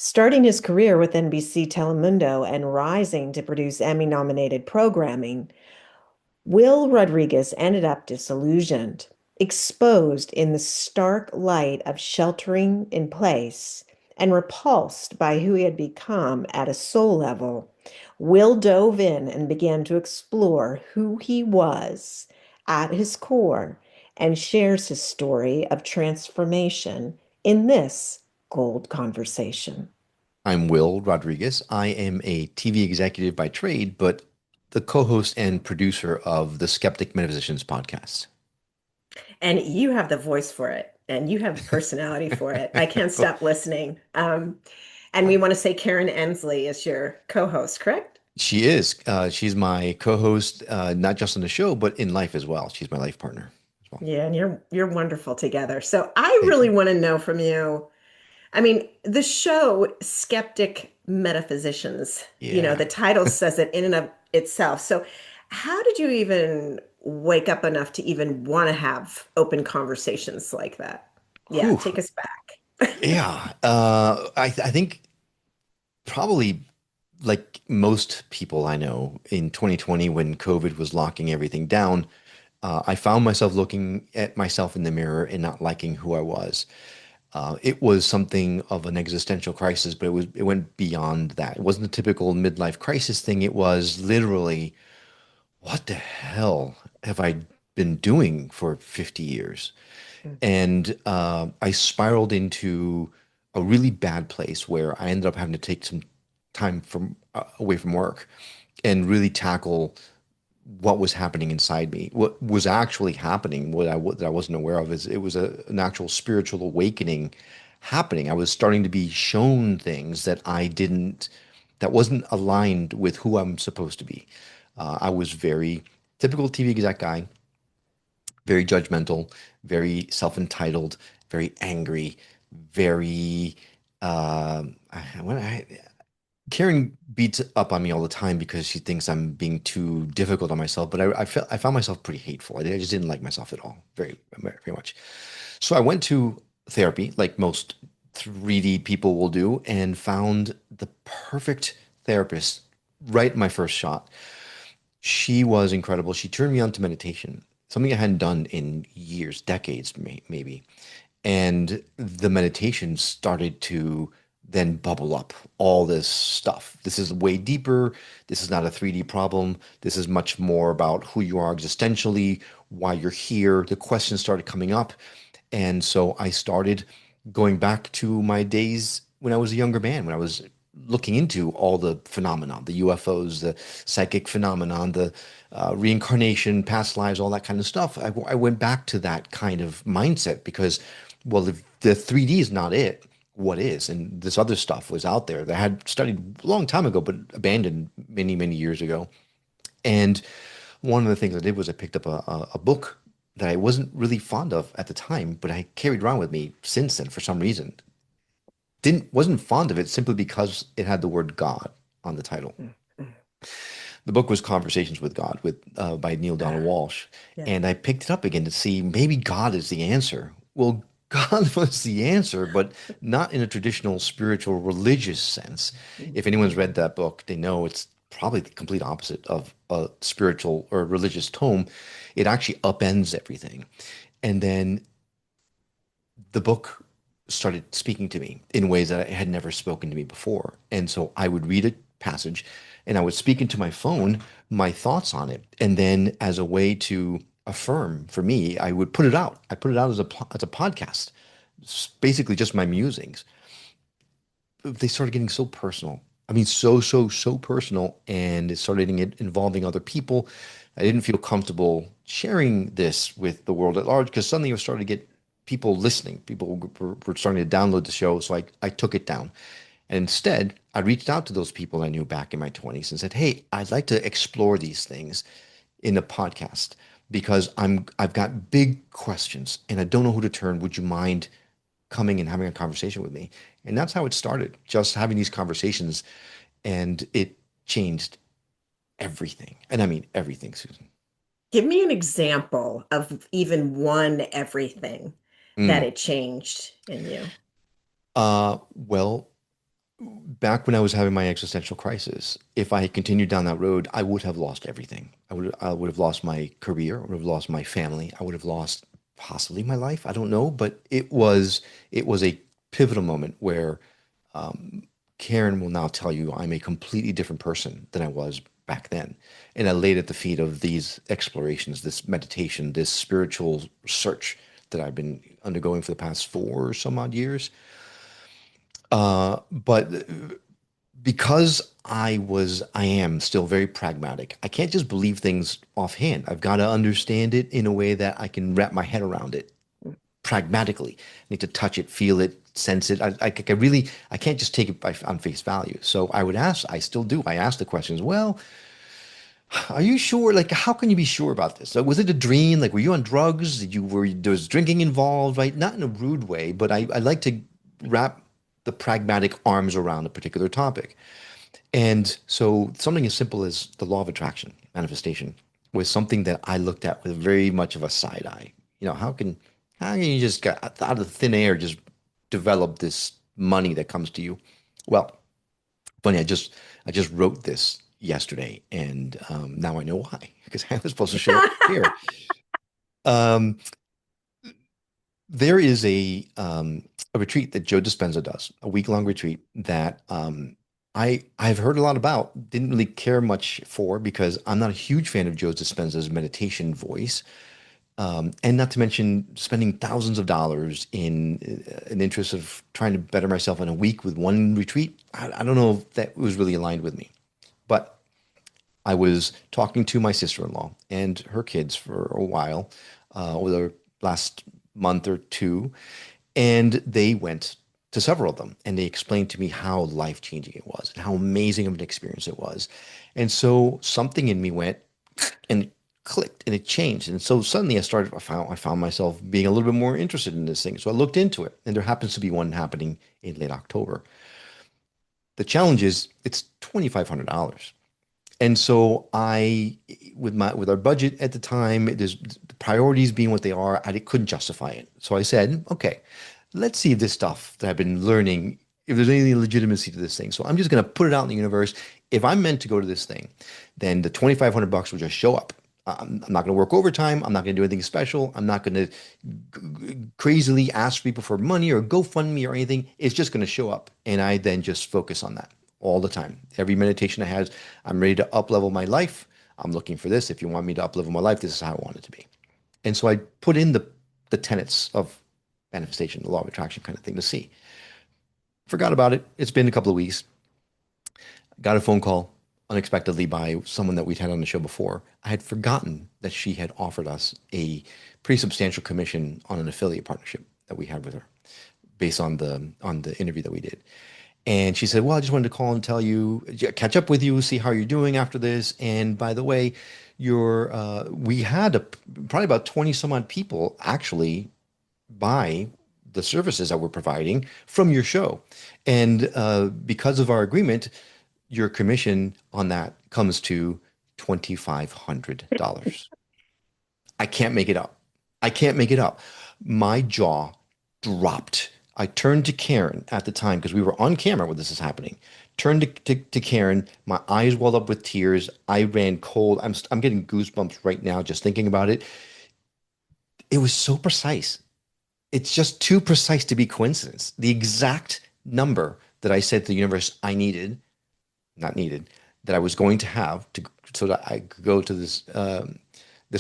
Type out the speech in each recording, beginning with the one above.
Starting his career with NBC Telemundo and rising to produce Emmy-nominated programming, Will Rodriguez ended up disillusioned, exposed in the stark light of sheltering in place, and repulsed by who he had become at a soul level. Will dove in and began to explore who he was at his core and shares his story of transformation in this Gold Conversation. I'm Will Rodriguez. I am a TV executive by trade, but the co-host and producer of the Skeptic Metaphysicians podcast. And you have the voice for it, and you have the personality for it. I can't stop listening. And we want to say Karen Ensley is your co-host, correct? She is. She's my co-host, not just on the show, but in life as well. She's my life partner as well. Yeah, and you're wonderful together. So I Thank really you. want to know from you. I mean, the show Skeptic Metaphysicians, the Yeah. title says it in and of itself. So how did you even wake up enough to even want to have open conversations like that? Yeah, Whew. take us back. Yeah. I think probably like most people I know in 2020 when COVID was locking everything down, I found myself looking at myself in the mirror and not liking who I was. It was something of an existential crisis, but it went beyond that. It wasn't a typical midlife crisis thing. It was literally, what the hell have I been doing for 50 years? And I spiraled into a really bad place where I ended up having to take some time from away from work and really tackle what was happening inside me. What was actually happening, that I wasn't aware of, is it was an actual spiritual awakening happening. I was starting to be shown things that wasn't aligned with who I'm supposed to be. I was very typical TV exec guy, very judgmental, very self-entitled, very angry, very when Karen beats up on me all the time because she thinks I'm being too difficult on myself. But I found myself pretty hateful. I just didn't like myself at all, very much. So I went to therapy, like most 3D people will do, and found the perfect therapist right my first shot. She was incredible. She turned me on to meditation, something I hadn't done in years, decades, maybe. And the meditation started to then bubble up all this stuff. This is way deeper. This is not a 3D problem. This is much more about who you are existentially, why you're here. The questions started coming up. And so I started going back to my days when I was a younger man, when I was looking into all the phenomena, the UFOs, the psychic phenomenon, the reincarnation, past lives, all that kind of stuff. I went back to that kind of mindset because, well, if the 3D is not it, what is? And this other stuff was out there that I had studied a long time ago, but abandoned many, many years ago. And one of the things I did was I picked up a book that I wasn't really fond of at the time, but I carried around with me since then for some reason. Didn't wasn't fond of it simply because it had the word God on the title. The book was Conversations with God with by Neil Donald Ah, Walsh, yeah. and I picked it up again to see maybe God is the answer. Well, God was the answer, but not in a traditional spiritual religious sense. If anyone's read Mhm. that book, they know it's probably the complete opposite of a spiritual or religious tome. It actually upends everything. And then the book started speaking to me in ways that it had never spoken to me before. And so I would read a passage and I would speak into my phone my thoughts on it. And then as a way to affirm for me, I would put it out. I put it out as as a podcast. It's basically just my musings. They started getting so personal. I mean, so personal. And it started involving other people. I didn't feel comfortable sharing this with the world at large because suddenly I started to get people listening. People were starting to download the show. So I took it down. And instead, I reached out to those people I knew back in my 20s and said, "Hey, I'd like to explore these things in a podcast because I've got big questions and I don't know who to turn. Would you mind coming and having a conversation with me?" And that's how it started, just having these conversations, and it changed everything. And I mean everything, Susan. Give me an example of even one everything that Mm. it changed in you. Well, back when I was having my existential crisis, if I had continued down that road, I would have lost everything. I would have lost my career, I would have lost my family, I would have lost possibly my life. I don't know, but it was a pivotal moment where Karen will now tell you I'm a completely different person than I was back then. And I laid at the feet of these explorations, this meditation, this spiritual search that I've been undergoing for the past 4 some odd years. But because I am still very pragmatic. I can't just believe things offhand. I've got to understand it in a way that I can wrap my head around it pragmatically. I need to touch it, feel it, sense it. I can't just take it on face value. So I would ask, I still do. I ask the questions. Well, are you sure? Like, how can you be sure about this? Was it a dream? Like, were you on drugs? There was drinking involved, right? Not in a rude way, but I like to wrap the pragmatic arms around a particular topic. And so something as simple as the law of attraction, manifestation, was something that I looked at with very much of a side eye. How can you just get out of thin air just develop this money that comes to you? Well, funny, I just wrote this yesterday, and now I know why because I was supposed to share it here. Um, there is a retreat that Joe Dispenza does, a week-long retreat that I've heard a lot about, didn't really care much for because I'm not a huge fan of Joe Dispenza's meditation voice, and not to mention spending thousands of dollars in an interest of trying to better myself in a week with one retreat. I don't know if that was really aligned with me, but I was talking to my sister-in-law and her kids for a while over the last month or two, and they went to several of them, and they explained to me how life-changing it was and how amazing of an experience it was. And so something in me went and it clicked and it changed. And so suddenly I found myself being a little bit more interested in this thing. So I looked into it, and there happens to be one happening in late October. The challenge is it's $2,500. And so with our budget at the time, there's the priorities being what they are, I couldn't justify it. So I said, okay, let's see if this stuff that I've been learning, if there's any legitimacy to this thing. So I'm just going to put it out in the universe. If I'm meant to go to this thing, then the 2,500 bucks will just show up. I'm not going to work overtime. I'm not going to do anything special. I'm not going to crazily ask people for money or GoFundMe or anything. It's just going to show up. And I then just focus on that all the time. Every meditation I have, I'm ready to up level my life. I'm looking for this. If you want me to up level my life, this is how I want it to be. And so I put in the tenets of manifestation, the law of attraction kind of thing to see. Forgot about it. It's been a couple of weeks. Got a phone call unexpectedly by someone that we'd had on the show before. I had forgotten that she had offered us a pretty substantial commission on an affiliate partnership that we had with her based on the interview that we did. And she said, "Well, I just wanted to call and tell you, catch up with you, see how you're doing after this. And by the way, we had probably about 20 some odd people actually buy the services that we're providing from your show. And because of our agreement, your commission on that comes to $2,500. I can't make it up. I can't make it up. My jaw dropped. I turned to Karen at the time because we were on camera when this is happening. Turned to Karen. My eyes welled up with tears. I ran cold. I'm getting goosebumps right now just thinking about it. It was so precise. It's just too precise to be coincidence. The exact number that I said to the universe I needed, not needed, that I was going to have to so that I could go to this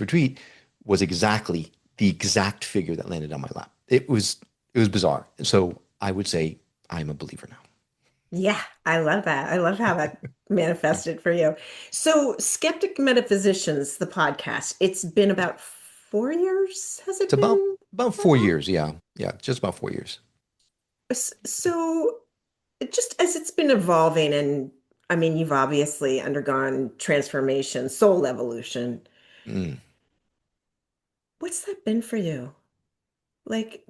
retreat was exactly the exact figure that landed on my lap. It was bizarre. So I would say I'm a believer now. Yeah, I love that. I love how that manifested for you. So, Skeptic Metaphysicians, the podcast, it's been about 4 years, has It's it been about that 4 years, yeah. Yeah, just about 4 years. So, just as it's been evolving, and I mean, you've obviously undergone transformation, soul evolution. Mm, What's that been for you? Like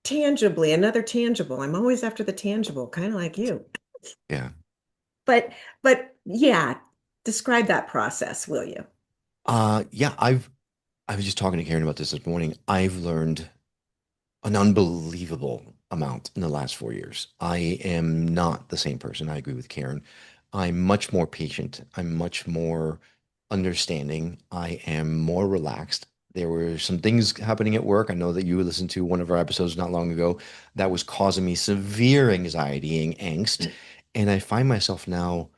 tangibly, another tangible. I'm always after the tangible, kind of like you. yeah. But but yeah, describe that process, will you? Yeah, I was just talking to Karen about this morning. I've learned an unbelievable amount in the last 4 years. I am not the same person. I agree with Karen. I'm much more patient. I'm much more understanding. I am more relaxed. There were some things happening at work. I know that you listened to one of our episodes not long ago that was causing me severe anxiety and angst. And I find myself now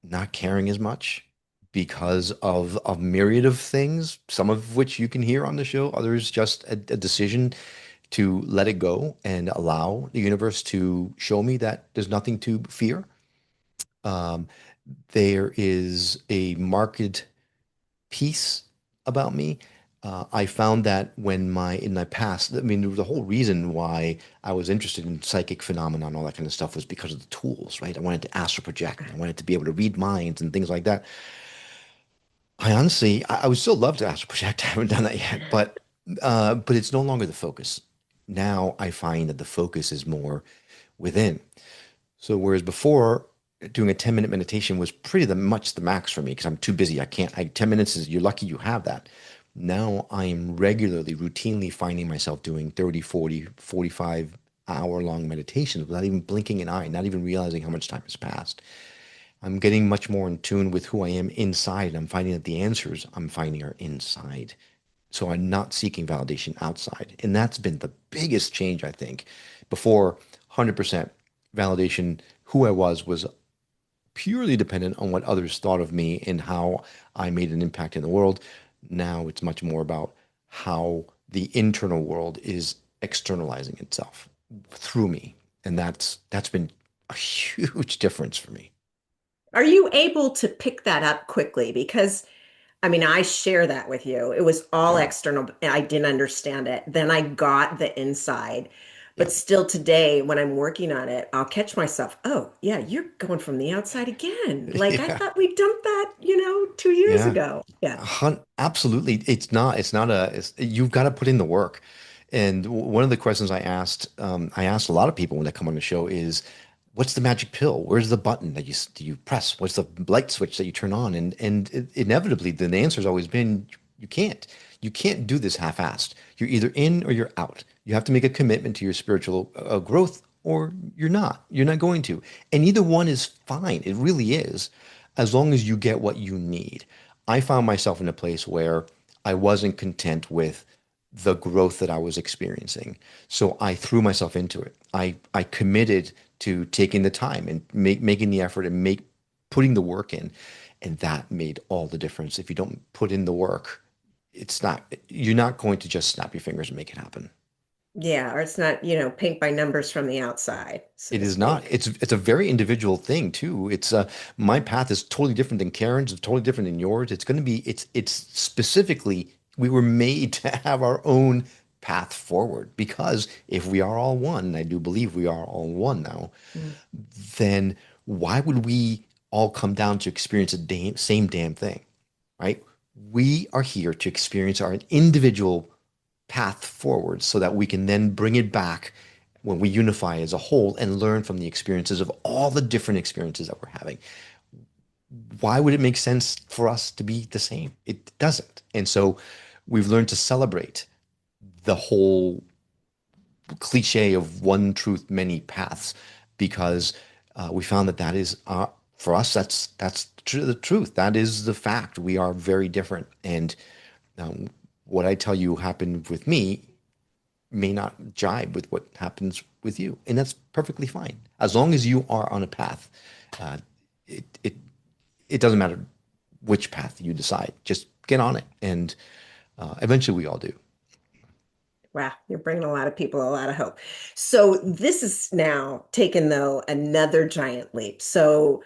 not caring as much because of a myriad of things, some of which you can hear on the show, others just a decision to let it go and allow the universe to show me that there's nothing to fear. Um, there is a marked peace about me. I found that when in my past, I mean, the whole reason why I was interested in psychic phenomena and all that kind of stuff was because of the tools, right? I wanted to astral project. I wanted to be able to read minds and things like that. I honestly, I would still love to astral project. I haven't done that yet, but it's no longer the focus. Now I find that the focus is more within. So whereas before doing a 10-minute meditation was pretty much the max for me because I'm too busy. I can't, 10 minutes is, you're lucky you have that. Now I'm regularly, routinely finding myself doing 30, 40, 45 hour long meditations without even blinking an eye, not even realizing how much time has passed. I'm getting much more in tune with who I am inside. I'm finding that the answers I'm finding are inside. So I'm not seeking validation outside. And that's been the biggest change, I think. Before, 100% validation, who I was purely dependent on what others thought of me and how I made an impact in the world. Now it's much more about how the internal world is externalizing itself through me. And that's been a huge difference for me. Are you able to pick that up quickly? Because I mean, I share that with you. It was all Yeah. external. I didn't understand it. Then I got the inside. Yeah. But still today, when I'm working on it, I'll catch myself, oh, yeah, you're going from the outside again. Like I Yeah. thought we dumped that, 2 years Yeah. ago. Yeah. Absolutely. You've got to put in the work. And one of the questions I asked a lot of people when they come on the show is, what's the magic pill? Where's the button that do you press? What's the light switch that you turn on? Inevitably, the answer's always been, you can't. You can't do this half-assed. You're either in or you're out. You have to make a commitment to your spiritual growth, or you're not. You're not going to. And either one is fine. It really is, as long as you get what you need. I found myself in a place where I wasn't content with the growth that I was experiencing. So I threw myself into it. I committed to taking the time and making the effort and putting the work in. And that made all the difference. If you don't put in the work, you're not going to just snap your fingers and make it happen. Yeah. Or it's not, paint by numbers from the outside, so It to is not. speak. It's a very individual thing too. It's My path is totally different than Karen's. It's totally different than yours. It's going to be. It's specifically we were made to have our own path forward because if we are all one, and I do believe we are all one now, Mm. then why would we all come down to experience the same damn thing, right? We are here to experience our individual path forward so that we can then bring it back when we unify as a whole and learn from the experiences of all the different experiences that we're having. Why would it make sense for us to be the same? It doesn't. And so we've learned to celebrate the whole cliche of one truth, many paths, because we found that for us, the truth. That is the fact. We are very different. And um, what I tell you happened with me may not jibe with what happens with you, and that's perfectly fine. As long as you are on a path, uh, it it it doesn't matter which path you decide. Just get on it, and eventually we all do. Wow, you're bringing a lot of people a lot of hope. So this is now taken though another giant leap. So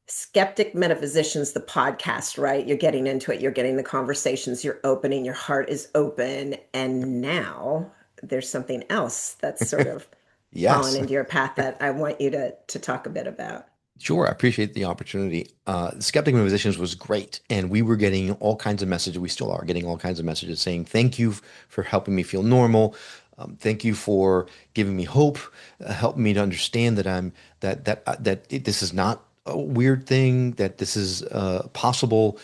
Skeptic Metaphysicians, the podcast, right? You're getting into it, you're getting the conversations, you're opening, your heart is open. And now there's something else that's sort of fallen Yes. into your path that I want you to talk a bit about. Sure, I appreciate the opportunity. Skeptic Musicians was great, and we were getting all kinds of messages. We still are getting all kinds of messages saying, "Thank you for helping me feel normal. Thank you for giving me hope, helping me to understand that this is not a weird thing, that this is possible."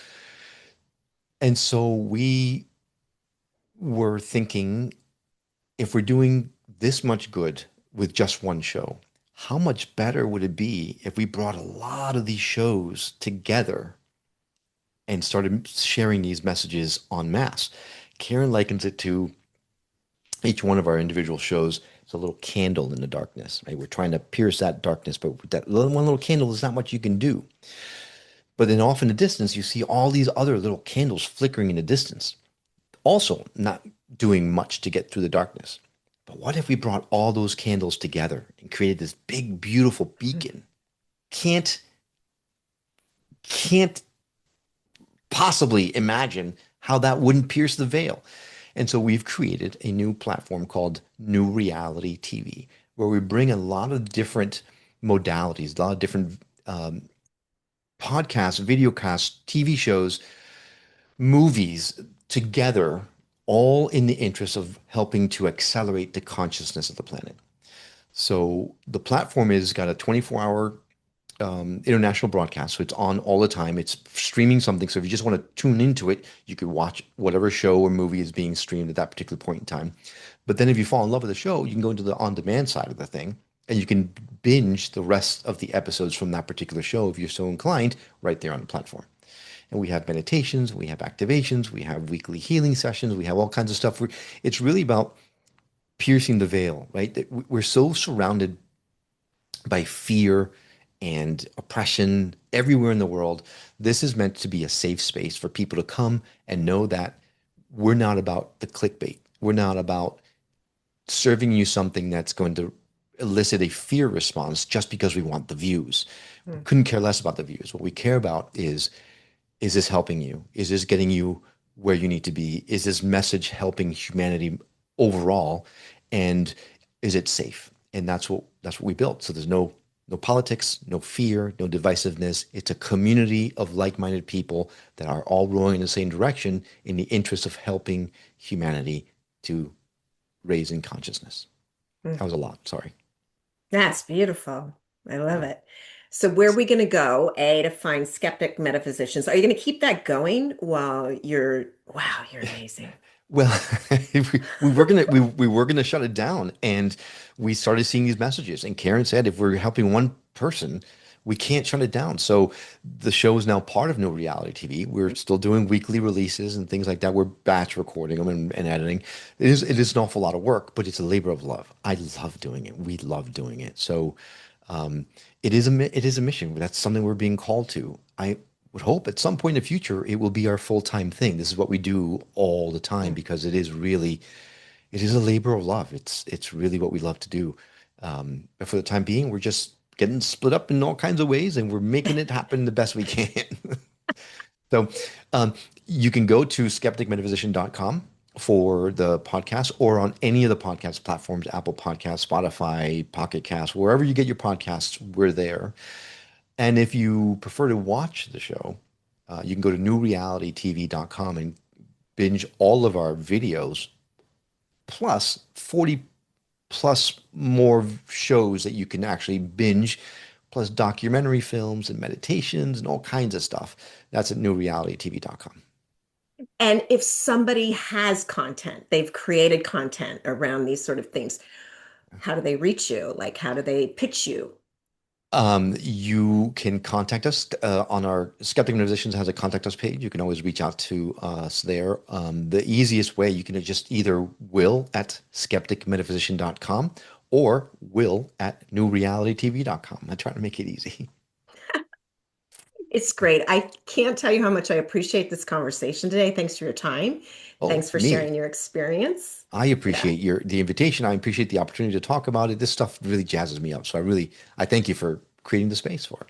And so we were thinking, if we're doing this much good with just one show. How much better would it be if we brought a lot of these shows together and started sharing these messages en masse? Karen likens it to each one of our individual shows is a little candle in the darkness, right? We're trying to pierce that darkness, but with that one little candle, there's not much you can do. But then off in the distance, you see all these other little candles flickering in the distance, also not doing much to get through the darkness. But what if we brought all those candles together and created this big, beautiful beacon? Can't can't possibly imagine how that wouldn't pierce the veil. And so we've created a new platform called New Reality TV, where we bring a lot of different modalities, a lot of different podcasts, videocasts, TV shows, movies together, all in the interest of helping to accelerate the consciousness of the planet. So the platform is got a 24-hour international broadcast, so it's on all the time. It's streaming something, so if you just want to tune into it, you could watch whatever show or movie is being streamed at that particular point in time. But then if you fall in love with the show, you can go into the on-demand side of the thing, and you can binge the rest of the episodes from that particular show if you're so inclined, right there on the platform. And we have meditations, we have activations, we have weekly healing sessions, we have all kinds of stuff. It's really about piercing the veil, right? We're so surrounded by fear and oppression everywhere in the world. This is meant to be a safe space for people to come and know that we're not about the clickbait. We're not about serving you something that's going to elicit a fear response just because we want the views. We Mm. couldn't care less about the views. What we care about is this helping you? Is this getting you where you need to be? Is this message helping humanity overall? And is it safe? And that's what we built. So there's no politics, no fear, no divisiveness. It's a community of like-minded people that are all rowing in the same direction in the interest of helping humanity to raise in consciousness. Mm. That was a lot. Sorry. That's beautiful. I love Yeah. it. So where are we going to go, A, to find skeptic metaphysicians? Are you going to keep that going while wow, you're amazing. Well, we were gonna shut it down, and we started seeing these messages. And Karen said, if we're helping one person, we can't shut it down. So the show is now part of New Reality TV. We're still doing weekly releases and things like that. We're batch recording them and editing. It is an awful lot of work, but it's a labor of love. I love doing it. We love doing it. So um, it is a mission. That's something we're being called to. I would hope at some point in the future it will be our full-time thing. This is what we do all the time Mm. because it is a labor of love. It's really what we love to do. But for the time being, we're just getting split up in all kinds of ways, and we're making it happen the best we can. So um, you can go to skepticmetaphysician.com for the podcast or on any of the podcast platforms, Apple Podcasts, Spotify, Pocket Casts, wherever you get your podcasts, we're there. And if you prefer to watch the show, you can go to newrealitytv.com and binge all of our videos, plus 40 plus more shows that you can actually binge, plus documentary films and meditations and all kinds of stuff. That's at newrealitytv.com. And if somebody has content, they've created content around these sort of things, how do they reach you? Like, how do they pitch you? You can contact us on our Skeptic Musicians has a contact us page. You can always reach out to us there. The easiest way, you can just either will at skepticmetaphysician.com or will at newrealitytv.com. I try to make it easy. It's great. I can't tell you how much I appreciate this conversation today. Thanks for your time. Oh, Thanks for sharing me. your experience. I Yeah. appreciate the invitation. I appreciate the opportunity to talk about it. This stuff really jazzes me up. So I thank you for creating the space for it.